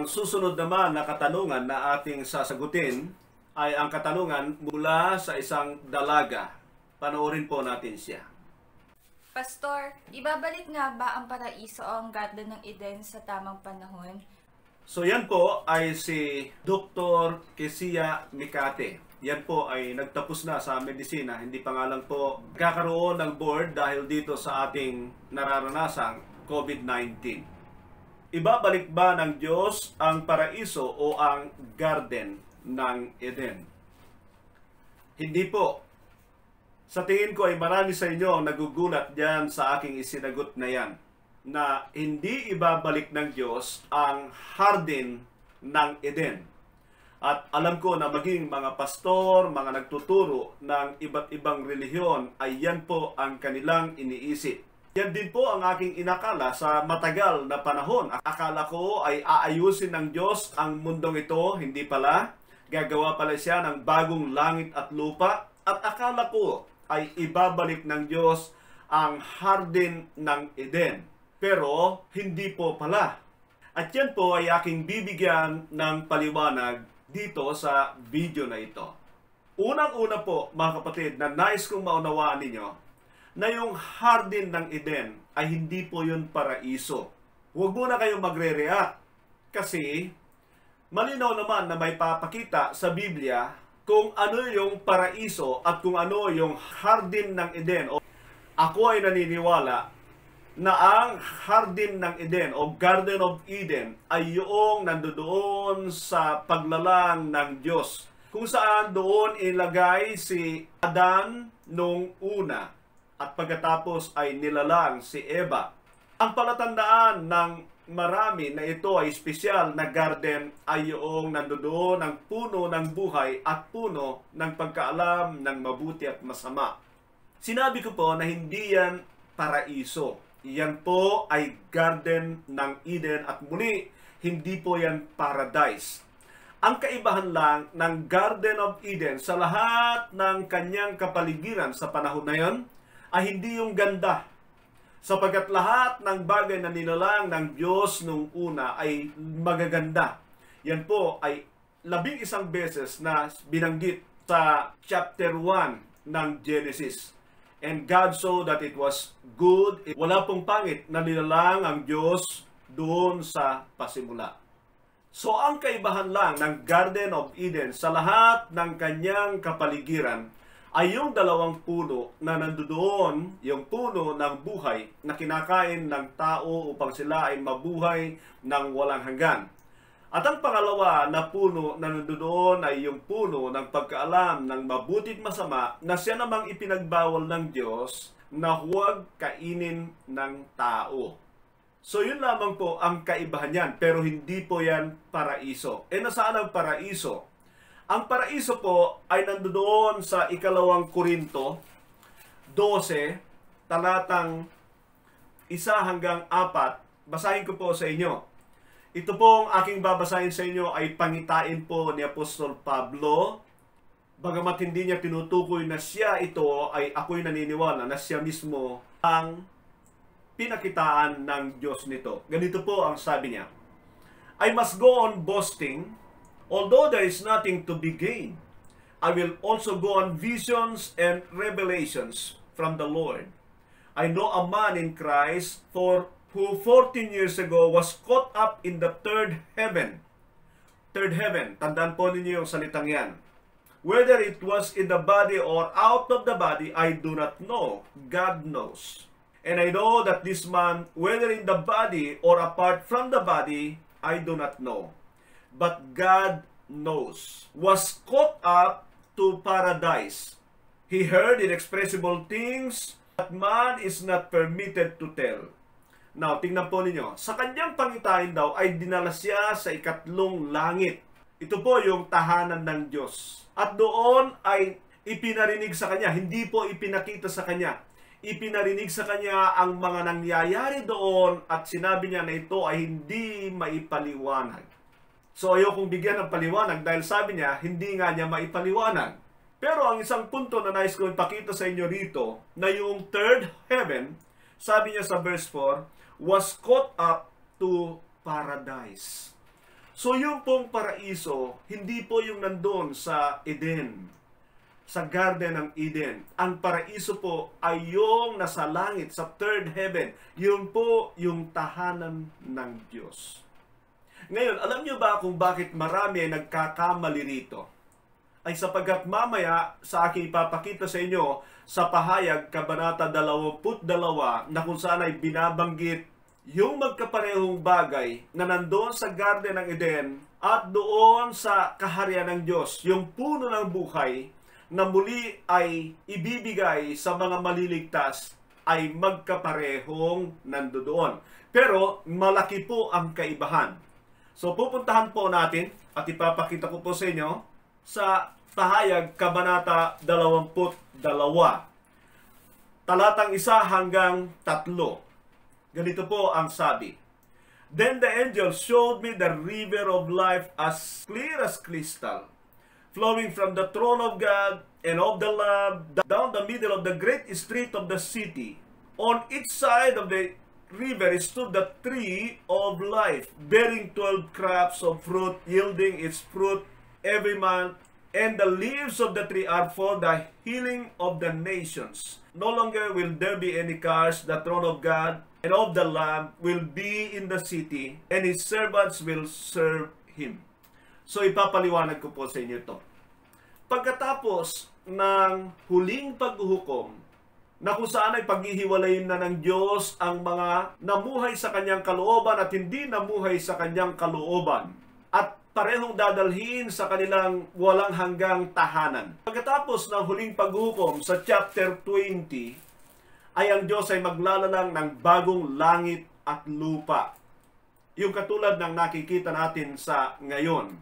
susunod naman na katanungan na ating sasagutin ay ang katanungan mula sa isang dalaga. Panoorin po natin siya. Pastor, ibabalik nga ba ang paraiso o ang Garden ng Eden sa tamang panahon? So yan po ay si Dr. Kesia Mikate. Yan po ay nagtapos na sa medisina. Hindi pa nga lang po kakaroon ng board dahil dito sa ating nararanasang COVID-19. Ibabalik ba ng Diyos ang paraiso o ang Garden ng Eden? Hindi po. Sa tingin ko ay marami sa inyo ang nagugulat diyan sa aking isinagot na yan, na hindi ibabalik ng Diyos ang Garden ng Eden. At alam ko na maging mga pastor, mga nagtuturo ng iba't ibang relihiyon ay yan po ang kanilang iniisip. Yan din po ang aking inakala sa matagal na panahon. Akala ko ay aayusin ng Diyos ang mundong ito, hindi pala. Gagawa pala siya ng bagong langit at lupa. At akala ko ay ibabalik ng Diyos ang Garden ng Eden. Pero hindi po pala. At yan po ay aking bibigyan ng paliwanag dito sa video na ito. Unang-una po mga kapatid na nais kong maunawaan ninyo, na yung Garden ng Eden ay hindi po yun paraiso. Huwag muna kayong magre-react kasi malinaw naman na may papakita sa Biblia kung ano yung paraiso at kung ano yung Garden ng Eden. Ako ay naniniwala na ang Garden ng Eden o Garden of Eden ay yung nandoon sa paglalang ng Diyos, kung saan doon ilagay si Adan nung una. At pagkatapos ay nilalang si Eva. Ang palatandaan ng marami na ito ay espesyal na garden ay yung nandoon ang puno ng buhay at puno ng pagkaalam ng mabuti at masama. Sinabi ko po na hindi yan paraiso. Yan po ay Garden ng Eden at muli, hindi po yan paradise. Ang kaibahan lang ng Garden of Eden sa lahat ng kanyang kapaligiran sa panahon na yon ay hindi yung ganda. Sapagkat lahat ng bagay na nilalang ng Diyos nung una ay magaganda. Yan po ay 11 beses na binanggit sa chapter 1 ng Genesis. And God saw that it was good. Wala pong pangit na nilalang ang Diyos doon sa pasimula. So ang kaibahan lang ng Garden of Eden sa lahat ng kanyang kapaligiran ay yung dalawang puno na nandoon, yung puno ng buhay na kinakain ng tao upang sila ay mabuhay ng walang hanggan. At ang pangalawa na puno na nandoon ay yung puno ng pagkaalam ng mabuti at masama na siya namang ipinagbawal ng Diyos na huwag kainin ng tao. So yun lamang po ang kaibahan yan, pero hindi po yan paraiso. Nasaan ang paraiso? Ang paraiso po ay nandoon sa 2 Korinto 12, talatang 1 hanggang 4. Basahin ko po sa inyo. Ito pong aking babasahin sa inyo ay pangitain po ni Apostol Pablo. Bagamat hindi niya tinutukoy na siya ito, ay ako'y naniniwala na siya mismo ang pinakitaan ng Diyos nito. Ganito po ang sabi niya. I must go on boasting, although there is nothing to be gained. I will also go on visions and revelations from the Lord. I know a man in Christ who 14 years ago was caught up in the third heaven. Third heaven, tandaan po ninyo yung salitang yan. Whether it was in the body or out of the body, I do not know. God knows. And I know that this man, whether in the body or apart from the body, I do not know. But God knows, was caught up to paradise. He heard inexpressible things that man is not permitted to tell. Now, tingnan po ninyo. Sa kanyang pangitain daw ay dinala siya sa 2 langit. Ito po yung tahanan ng Diyos. At doon ay ipinarinig sa kanya, hindi po ipinakita sa kanya. Ipinarinig sa kanya ang mga nangyayari doon at sinabi niya na ito ay hindi maipaliwanag. So ayokong bigyan ng paliwanag dahil sabi niya, hindi nga niya maipaliwanag. Pero ang isang punto na nais ko ipakita sa inyo rito, na yung third heaven, sabi niya sa verse 4, was caught up to paradise. So yung pong paraiso, hindi po yung nandun sa Eden, sa Garden ng Eden. Ang paraiso po ay yung nasa langit, sa third heaven. Yun po yung tahanan ng Diyos. Ngayon, alam nyo ba kung bakit marami ay nagkakamali rito? Ay sapagkat mamaya sa aking ipapakita sa inyo sa pahayag Kabanata 22 na kung saan ay binabanggit yung magkaparehong bagay na nandoon sa Garden ng Eden at doon sa kaharian ng Diyos, yung puno ng buhay na muli ay ibibigay sa mga maliligtas ay magkaparehong nandoon. Pero malaki po ang kaibahan. So pupuntahan po natin at ipapakita ko po sa inyo sa pahayag Kabanata 22, talatang 1 hanggang 3. Ganito po ang sabi. Then the angel showed me the river of life as clear as crystal, flowing from the throne of God and of the Lamb down the middle of the great street of the city. On each side of the river stood the tree of life, bearing 12 crops of fruit, yielding its fruit every month, and the leaves of the tree are for the healing of the nations. No longer will there be any curse. The throne of God and of the Lamb will be in the city, and His servants will serve Him. So ipapaliwanag ko po sa inyo ito. Pagkatapos ng huling paghuhukom, na kung saan ay paghihiwalayin na ng Diyos ang mga namuhay sa kanyang kalooban at hindi namuhay sa kanyang kalooban, at parehong dadalhin sa kanilang walang hanggang tahanan. Pagkatapos ng huling paghukom sa chapter 20, ay ang Diyos ay maglalalang ng bagong langit at lupa. Yung katulad ng nakikita natin sa ngayon.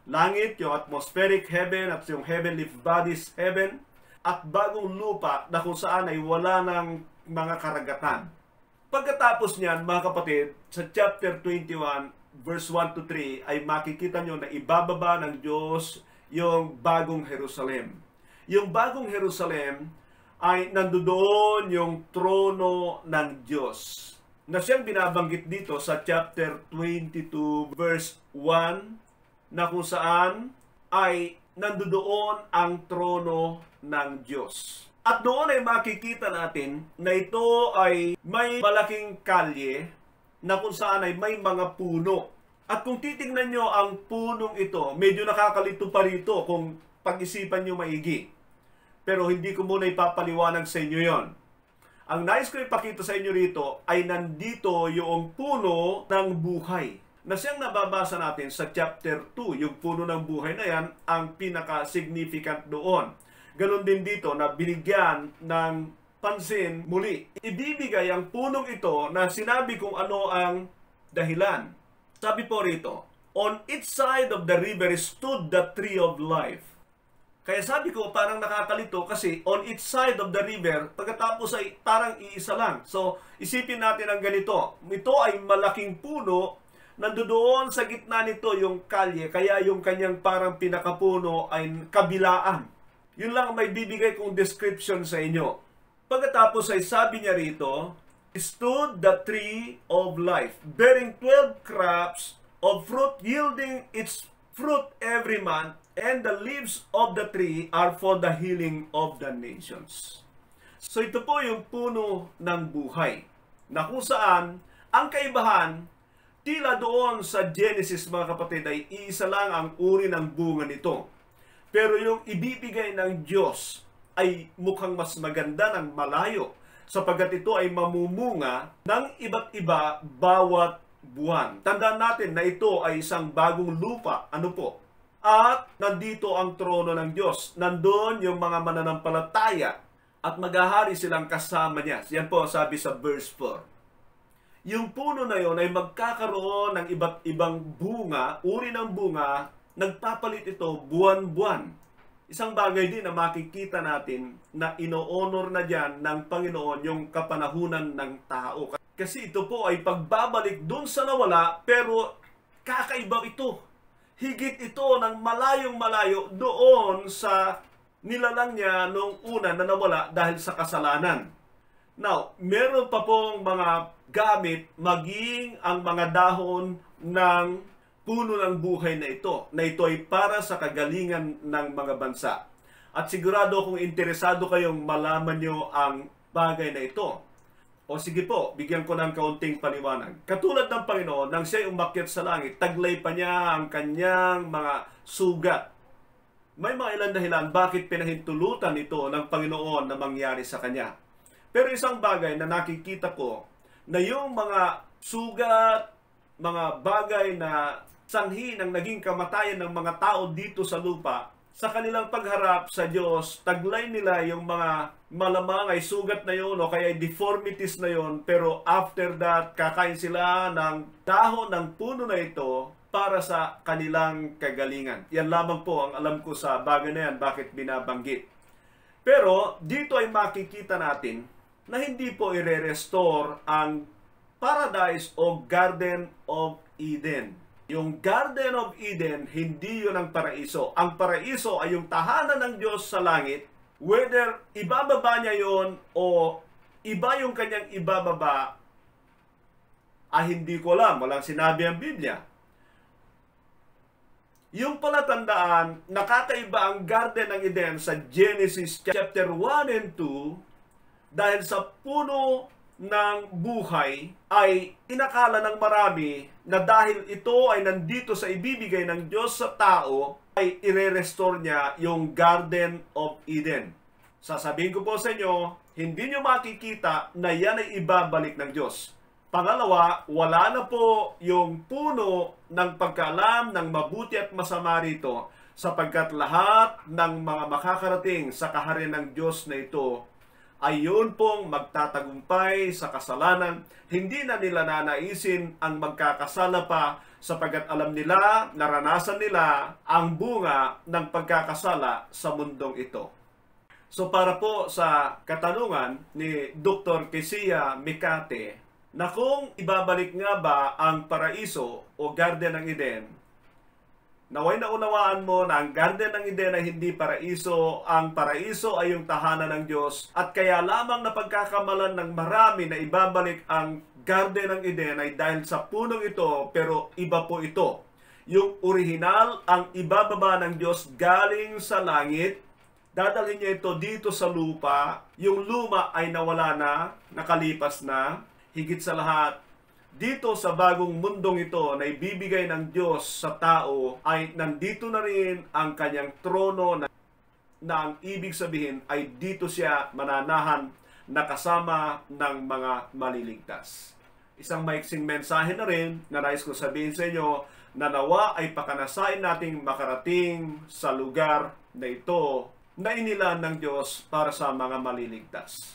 Langit, yung atmospheric heaven at yung heavenly bodies heaven, at bagong lupa na kung saan ay wala ng mga karagatan. Pagkatapos niyan, mga kapatid, sa chapter 21, verse 1 to 3, ay makikita nyo na ibababa ng Diyos yung bagong Jerusalem. Yung bagong Jerusalem ay nandoon yung trono ng Diyos, na siyang binabanggit dito sa chapter 22 verse 1, na kung saan ay nandoon ang trono ng Diyos. At doon ay makikita natin na ito ay may malaking kalye na kung saan ay may mga puno. At kung titingnan nyo ang punong ito, medyo nakakalito pa rito kung pag-isipan nyo maigi. Pero hindi ko muna ipapaliwanag sa inyo yon. Ang nais ko ipakita sa inyo rito ay nandito yung puno ng buhay, na siyang nababasa natin sa chapter 2. Yung puno ng buhay na yan ang pinaka-significant doon. Ganon din dito na binigyan ng pansin muli. Ibibigay ang punong ito na sinabi kung ano ang dahilan. Sabi po rito, on each side of the river stood the tree of life. Kaya sabi ko, parang nakakalito kasi on each side of the river, pagkatapos ay parang iisa lang. So, isipin natin ang ganito. Ito ay malaking puno, nandoon sa gitna nito yung kalye, kaya yung kanyang parang pinakapuno ay kabilaan. Yun lang may bibigay kong description sa inyo. Pagkatapos ay sabi niya rito, stood the tree of life, bearing 12 crops of fruit, yielding its fruit every month, and the leaves of the tree are for the healing of the nations. So ito po yung puno ng buhay, na kung saan ang kaibahan, tila doon sa Genesis, mga kapatid, ay iisa lang ang uri ng bunga nito. Pero yung ibibigay ng Diyos ay mukhang mas maganda ng malayo, sapagkat ito ay mamumunga ng iba't iba bawat buwan. Tandaan natin na ito ay isang bagong lupa. Ano po? At nandito ang trono ng Diyos. Nandun yung mga mananampalataya at maghahari silang kasama niya. Yan po sabi sa verse 4. Yung puno na yon ay magkakaroon ng iba't ibang bunga, uri ng bunga, nagpapalit ito buwan-buwan. Isang bagay din na makikita natin na ino-honor na dyan ng Panginoon yung kapanahunan ng tao. Kasi ito po ay pagbabalik dun sa nawala, pero kakaiba ito. Higit ito ng malayong-malayo doon sa nilalang niya nung una na nawala dahil sa kasalanan. Now, meron pa pong mga gamit, maging ang mga dahon ng puno ng buhay na ito ay para sa kagalingan ng mga bansa. At sigurado kung interesado kayong malaman nyo ang bagay na ito. O sige po, bigyan ko ng kaunting paliwanag. Katulad ng Panginoon, nang siya'y umakyat sa langit, taglay pa niya ang kanyang mga sugat. May mga ilang dahilan bakit pinahintulutan ito ng Panginoon na mangyari sa kanya. Pero isang bagay na nakikita ko, na yung mga sugat, mga bagay na sanhi ng naging kamatayan ng mga tao dito sa lupa, sa kanilang pagharap sa Diyos, taglay nila yung mga malamang ay sugat na yun o kaya deformities na yun, pero after that, kakain sila ng dahon ng puno na ito para sa kanilang kagalingan. Yan lamang po ang alam ko sa bagay na yan, bakit binabanggit. Pero dito ay makikita natin na hindi po i-restore ang paradise o Garden of Eden. Yung Garden of Eden, hindi yun ang paraiso. Ang paraiso ay yung tahanan ng Diyos sa langit. Whether ibababa niya yon o iba yung kanyang ibababa, hindi ko alam. Walang sinabi ang Biblia. Yung palatandaan, nakakaiba ang Garden ng Eden sa Genesis chapter 1 and 2 dahil sa puno ng buhay ay inakala ng marami na dahil ito ay nandito sa ibibigay ng Diyos sa tao, ay ire-restore niya yung Garden of Eden. Sasabihin ko po sa inyo, hindi nyo makikita na yan ay ibabalik ng Diyos. Pangalawa, wala na po yung puno ng pagkaalam ng mabuti at masama rito sapagkat lahat ng mga makakarating sa kaharian ng Diyos na ito ay yun pong magtatagumpay sa kasalanan. Hindi na nila nanaisin ang magkakasala pa sapagkat alam nila, naranasan nila ang bunga ng pagkakasala sa mundong ito. So para po sa katanungan ni Dr. Kesia Mikate na kung ibabalik nga ba ang paraiso o Garden ng Eden, naway naunawaan mo na ang Garden ng Eden ay hindi paraiso, ang paraiso ay yung tahanan ng Diyos, at kaya lamang na pagkakamalan ng marami na ibabalik ang Garden ng Eden ay dahil sa punong ito, pero iba po ito. Yung orihinal, ang ibababa ng Diyos galing sa langit, dadalhin niya ito dito sa lupa, yung luma ay nawala na, nakalipas na, higit sa lahat, dito sa bagong mundong ito na ibibigay ng Diyos sa tao ay nandito na rin ang kanyang trono na ang ibig sabihin ay dito siya mananahan na kasama ng mga maliligtas. Isang maiksing mensahe na rin na nais ko sabihin sa inyo na nawa ay pakanasain nating makarating sa lugar na ito na inilaan ng Diyos para sa mga maliligtas.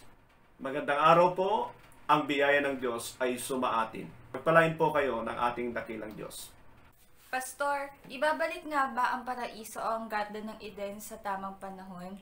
Magandang araw po. Ang biyaya ng Diyos ay sumaatin. Pagpalain po kayo ng ating dakilang Diyos. Pastor, ibabalik nga ba ang paraiso o ang Garden ng Eden sa tamang panahon?